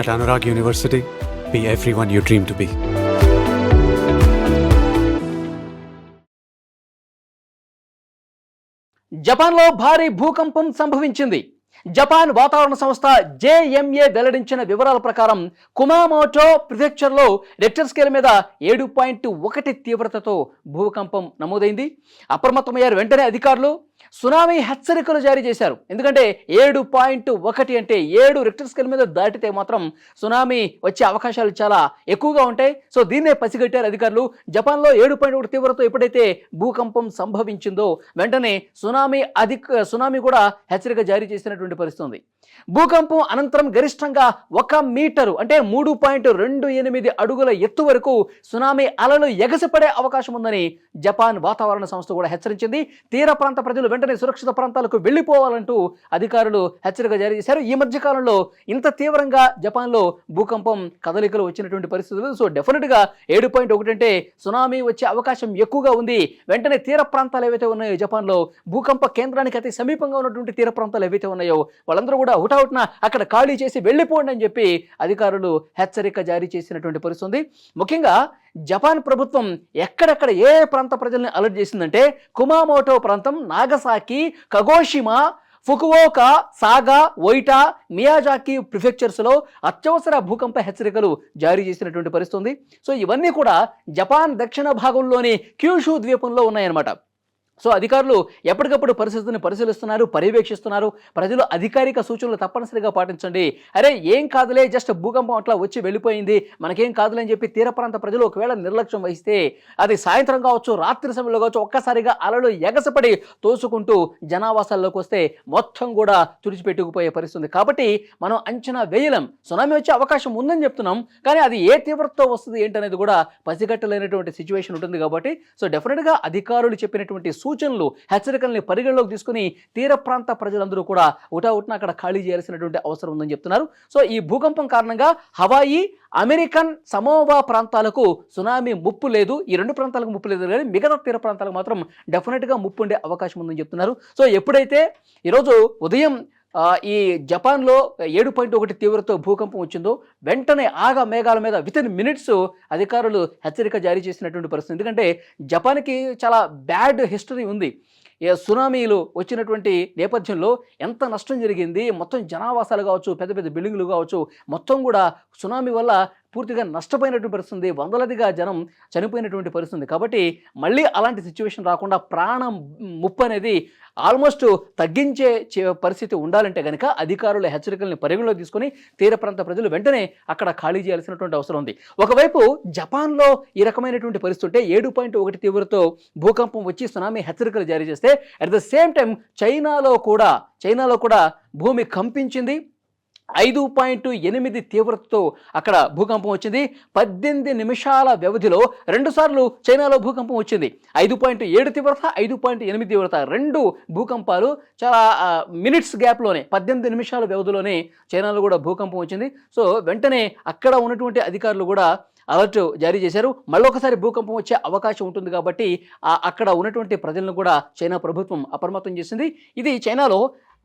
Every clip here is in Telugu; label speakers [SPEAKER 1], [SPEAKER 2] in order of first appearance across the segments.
[SPEAKER 1] At Anurag University, be everyone you dream to be.
[SPEAKER 2] జపాన్లో భారీ భూకంపం సంభవించింది. జపాన్ వాతావరణ సంస్థ JMA వెల్లడించిన వివరాల ప్రకారం కుమామోటో ప్రిఫెక్చర్లో రిక్టర్ స్కేల్ మీద 7.1 తీవ్రతతో భూకంపం నమోదైంది. అప్రమత్తమయ్యారు వెంటనే అధికారులు. సునామీ హెచ్చరికలు జారీ చేశారు. ఎందుకంటే 7.1 అంటే 7 రిక్టర్ స్కేల్ మీద దాటితే మాత్రం సునామీ వచ్చే అవకాశాలు చాలా ఎక్కువగా ఉంటాయి. సో దీన్నే పసిగట్టారు అధికారులు. జపాన్లో 7.1 తీవ్రతతో ఎప్పుడైతే భూకంపం సంభవించిందో వెంటనే సునామీ కూడా హెచ్చరిక జారీ చేసినటువంటి పరిస్థితి. భూకంపం అనంతరం గరిష్టంగా 1 మీటరు అంటే 3.28 అడుగుల ఎత్తు వరకు సునామీ అలలు ఎగసిపడే అవకాశం ఉందని జపాన్ వాతావరణ సంస్థ కూడా హెచ్చరించింది. తీర ప్రాంత ప్రజలు వెంటనే సురక్షిత ప్రాంతాలకు వెళ్లిపోవాలంటూ అధికారులు హెచ్చరిక జారీ చేశారు. ఈ మధ్య కాలంలో ఇంత తీవ్రంగా జపాన్లో భూకంపం కదలికలు వచ్చినటువంటి పరిస్థితులు. సో డెఫినెట్గా 7.1 అంటే సునామీ వచ్చే అవకాశం ఎక్కువగా ఉంది. వెంటనే తీర ప్రాంతాలు ఏవైతే ఉన్నాయో జపాన్లో భూకంప కేంద్రానికి అతి సమీపంగా ఉన్నటువంటి తీర ప్రాంతాలు ఏవైతే ఉన్నాయో వాళ్ళందరూ కూడా హుటాహుటిన అక్కడ ఖాళీ చేసి వెళ్ళిపోండి అని చెప్పి అధికారులు హెచ్చరిక జారీ చేసినటువంటి పరిస్థితి. ముఖ్యంగా జపాన్ ప్రభుత్వం ఎక్కడెక్కడ ఏ ప్రాంత ప్రజల్ని అలర్ట్ చేసిందంటే కుమామోటో ప్రాంతం, నాగసాకి, కగోషిమా, ఫుకువోకా, సాగా, ఒయిటా, మియాజాకి ప్రిఫెక్చర్స్లో అత్యవసర భూకంప హెచ్చరికలు జారీ చేసినటువంటి పరిస్థితి. సో ఇవన్నీ కూడా జపాన్ దక్షిణ భాగంలోని క్యూషు ద్వీపంలో ఉన్నాయన్నమాట. సో అధికారులు ఎప్పటికప్పుడు పరిస్థితిని పరిశీలిస్తున్నారు, పర్యవేక్షిస్తున్నారు. ప్రజలు అధికారిక సూచనలు తప్పనిసరిగా పాటించండి. అరే ఏం కాదులే, జస్ట్ భూకంపం అట్లా వచ్చి వెళ్ళిపోయింది, మనకేం కాదులే అని చెప్పి తీర ప్రాంత ప్రజలు ఒకవేళ నిర్లక్ష్యం వహిస్తే అది సాయంత్రం కావచ్చు, రాత్రి సమయంలో కావచ్చు, ఒక్కసారిగా అలలు ఎగసపడి తోసుకుంటూ జనావాసాల్లోకి వస్తే మొత్తం కూడా తుడిచిపెట్టుకుపోయే పరిస్థితి. కాబట్టి మనం అంచనా వేయలేం. సునామీ వచ్చే అవకాశం ఉందని చెప్తున్నాం, కానీ అది ఏ తీవ్రతతో వస్తుంది ఏంటనేది కూడా పసిగట్టలేనటువంటి సిచ్యువేషన్ ఉంటుంది. కాబట్టి సో డెఫినెట్గా అధికారులు చెప్పినటువంటి సూచనలు, హెచ్చరికల్ని పరిగణలోకి తీసుకుని తీర ప్రాంత ప్రజలందరూ కూడా ఉటావుట్న అక్కడ ఖాళీ చేయాల్సినటువంటి అవసరం ఉందని చెప్తున్నారు. సో ఈ భూకంపం కారణంగా హవాయి, అమెరికన్ సమోవా ప్రాంతాలకు సునామీ ముప్పు లేదు. ఈ 2 ప్రాంతాలకు ముప్పు లేదు, కానీ మిగతా తీర ప్రాంతాలకు మాత్రం డెఫినెట్గా ముప్పు ఉండే అవకాశం ఉందని చెప్తున్నారు. సో ఎప్పుడైతే ఈరోజు ఉదయం ఈ జపాన్లో 7.1 తీవ్రతతో భూకంపం వచ్చిందో వెంటనే ఆగా మేఘాల మీద వితిన్ మినిట్స్ అధికారులు హెచ్చరిక జారీ చేసినటువంటి పరిస్థితి. ఎందుకంటే జపాన్కి చాలా బ్యాడ్ హిస్టరీ ఉంది. సునామీలు వచ్చినటువంటి నేపథ్యంలో ఎంత నష్టం జరిగింది, మొత్తం జనావాసాలు కావచ్చు, పెద్ద పెద్ద బిల్డింగులు కావచ్చు, మొత్తం కూడా సునామీ వల్ల పూర్తిగా నష్టపోయినటువంటి పరిస్థితి, వందలదిగా జనం చనిపోయినటువంటి పరిస్థితి. కాబట్టి మళ్ళీ అలాంటి సిచ్యువేషన్ రాకుండా ప్రాణం ముప్పు అనేది ఆల్మోస్ట్ తగ్గించే పరిస్థితి ఉండాలంటే కనుక అధికారుల హెచ్చరికల్ని పరిగణలోకి తీసుకొని తీర ప్రాంత ప్రజలు వెంటనే అక్కడ ఖాళీ చేయాల్సినటువంటి అవసరం ఉంది. ఒకవైపు జపాన్లో ఈ రకమైనటువంటి పరిస్థితి ఉంటే 7.1 తీవ్రతతో భూకంపం వచ్చి సునామీ హెచ్చరికలు జారీ చేస్తే అట్ ద సేమ్ టైం చైనాలో కూడా భూమి కంపించింది. 5.8 తీవ్రతతో అక్కడ భూకంపం వచ్చింది. 18 నిమిషాల వ్యవధిలో 2 సార్లు చైనాలో భూకంపం వచ్చింది. 5.7 తీవ్రత, 5.8 తీవ్రత, 2 భూకంపాలు చాలా మినిట్స్ గ్యాప్లోనే 18 నిమిషాల వ్యవధిలోనే చైనాలో కూడా భూకంపం వచ్చింది. సో వెంటనే అక్కడ ఉన్నటువంటి అధికారులు కూడా అలర్ట్ జారీ చేశారు. మళ్ళొకసారి భూకంపం వచ్చే అవకాశం ఉంటుంది కాబట్టి అక్కడ ఉన్నటువంటి ప్రజలను కూడా చైనా ప్రభుత్వం అప్రమత్తం చేసింది. ఇది చైనాలో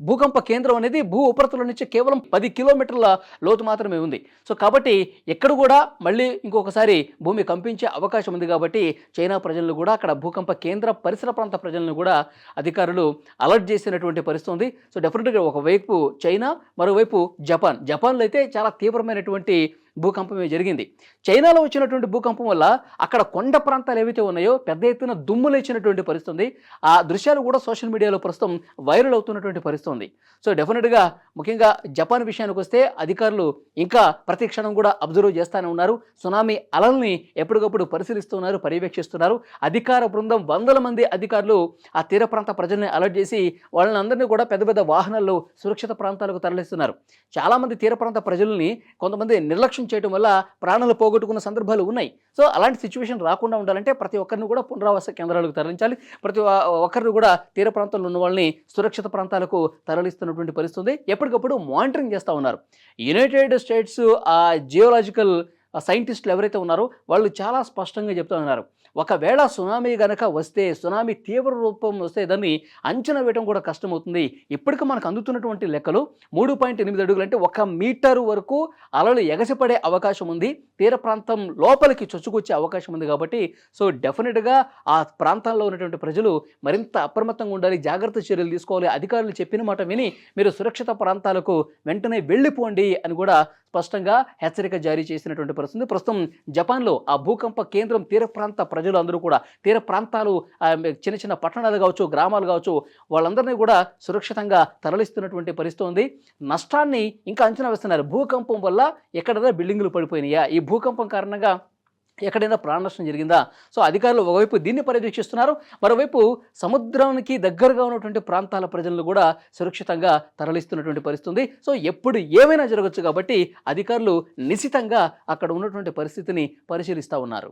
[SPEAKER 2] భూకంప కేంద్రం అనేది భూ ఉపరితలం నుంచి కేవలం 10 కిలోమీటర్ల లోతు మాత్రమే ఉంది. సో కాబట్టి ఎక్కడ కూడా మళ్ళీ ఇంకొకసారి భూమి కంపించే అవకాశం ఉంది. కాబట్టి చైనా ప్రజలను కూడా అక్కడ భూకంప కేంద్ర పరిసర ప్రాంత ప్రజలను కూడా అధికారులు అలర్ట్ చేసినటువంటి పరిస్థితి ఉంది. సో డెఫినెట్గా ఒకవైపు చైనా, మరోవైపు జపాన్లో అయితే చాలా తీవ్రమైనటువంటి భూకంపమే జరిగింది. చైనాలో వచ్చినటువంటి భూకంపం వల్ల అక్కడ కొండ ప్రాంతాలు ఏవైతే ఉన్నాయో పెద్ద ఎత్తున దుమ్ము లేచినటువంటి పరిస్థితి. ఆ దృశ్యాలు కూడా సోషల్ మీడియాలో ప్రస్తుతం వైరల్ అవుతున్నటువంటి పరిస్థితి. సో డెఫినెట్గా ముఖ్యంగా జపాన్ విషయానికి వస్తే అధికారులు ఇంకా ప్రతి క్షణం కూడా అబ్జర్వ్ చేస్తూనే ఉన్నారు. సునామీ అలల్ని ఎప్పటికప్పుడు పరిశీలిస్తున్నారు, పర్యవేక్షిస్తున్నారు. అధికార బృందం 100 మంది అధికారులు ఆ తీర ప్రాంత ప్రజల్ని అలర్ట్ చేసి వాళ్ళని అందరినీ కూడా పెద్ద పెద్ద వాహనాల్లో సురక్షిత ప్రాంతాలకు తరలిస్తున్నారు. చాలామంది తీర ప్రాంత ప్రజల్ని కొంతమంది నిర్లక్ష్యం చేయడం వల్ల ప్రాణాలు పోగొట్టుకున్న సందర్భాలు ఉన్నాయి. సో అలాంటి సిచ్యువేషన్ రాకుండా ఉండాలంటే ప్రతి ఒక్కరిని కూడా పునరావాస కేంద్రాలకు తరలించాలి. ప్రతి ఒక్కరిని కూడా తీర ప్రాంతంలో ఉన్న వాళ్ళని సురక్షిత ప్రాంతాలకు తరలిస్తున్నటువంటి పరిస్థితి. ఎప్పటికప్పుడు మానిటరింగ్ చేస్తూ ఉన్నారు. యునైటెడ్ స్టేట్స్ జియోలాజికల్ సైంటిస్టులు ఎవరైతే ఉన్నారో వాళ్ళు చాలా స్పష్టంగా చెప్తూ ఉన్నారు. ఒకవేళ సునామీ గనక వస్తే, సునామీ తీవ్ర రూపం వస్తే దాన్ని అంచనా వేయడం కూడా కష్టమవుతుంది. ఇప్పటికి మనకు అందుతున్నటువంటి లెక్కలు 3.8 అడుగులు అంటే 1 మీటరు వరకు అలలు ఎగసిపడే అవకాశం ఉంది. తీర ప్రాంతం లోపలికి చొచ్చుకొచ్చే అవకాశం ఉంది కాబట్టి సో డెఫినెట్గా ఆ ప్రాంతాల్లో ఉన్నటువంటి ప్రజలు మరింత అప్రమత్తంగా ఉండాలి, జాగ్రత్త చర్యలు తీసుకోవాలి. అధికారులు చెప్పిన మాట విని మీరు సురక్షిత ప్రాంతాలకు వెంటనే వెళ్ళిపోండి అని కూడా స్పష్టంగా హెచ్చరిక జారీ చేసినటువంటి పరిస్థితి. ప్రస్తుతం జపాన్లో ఆ భూకంప కేంద్రం తీర ప్రాంత ప్రజలు అందరూ కూడా తీర ప్రాంతాలు చిన్న చిన్న పట్టణాలు కావచ్చు, గ్రామాలు కావచ్చు, వాళ్ళందరినీ కూడా సురక్షితంగా తరలిస్తున్నటువంటి పరిస్థితి ఉంది. నష్టాన్ని ఇంకా అంచనా వేస్తున్నారు. భూకంపం వల్ల ఎక్కడైనా బిల్డింగులు పడిపోయినాయా, ఈ భూకంపం కారణంగా ఎక్కడైనా ప్రాణ నష్టం జరిగిందా? సో అధికారులు ఒకవైపు దీన్ని పర్యవేక్షిస్తున్నారు, మరోవైపు సముద్రానికి దగ్గరగా ఉన్నటువంటి ప్రాంతాల ప్రజలను కూడా సురక్షితంగా తరలిస్తున్నటువంటి పరిస్థితి ఉంది. సో ఎప్పుడు ఏమైనా జరగచ్చు కాబట్టి అధికారులు నిశితంగా అక్కడ ఉన్నటువంటి పరిస్థితిని పరిశీలిస్తూ ఉన్నారు.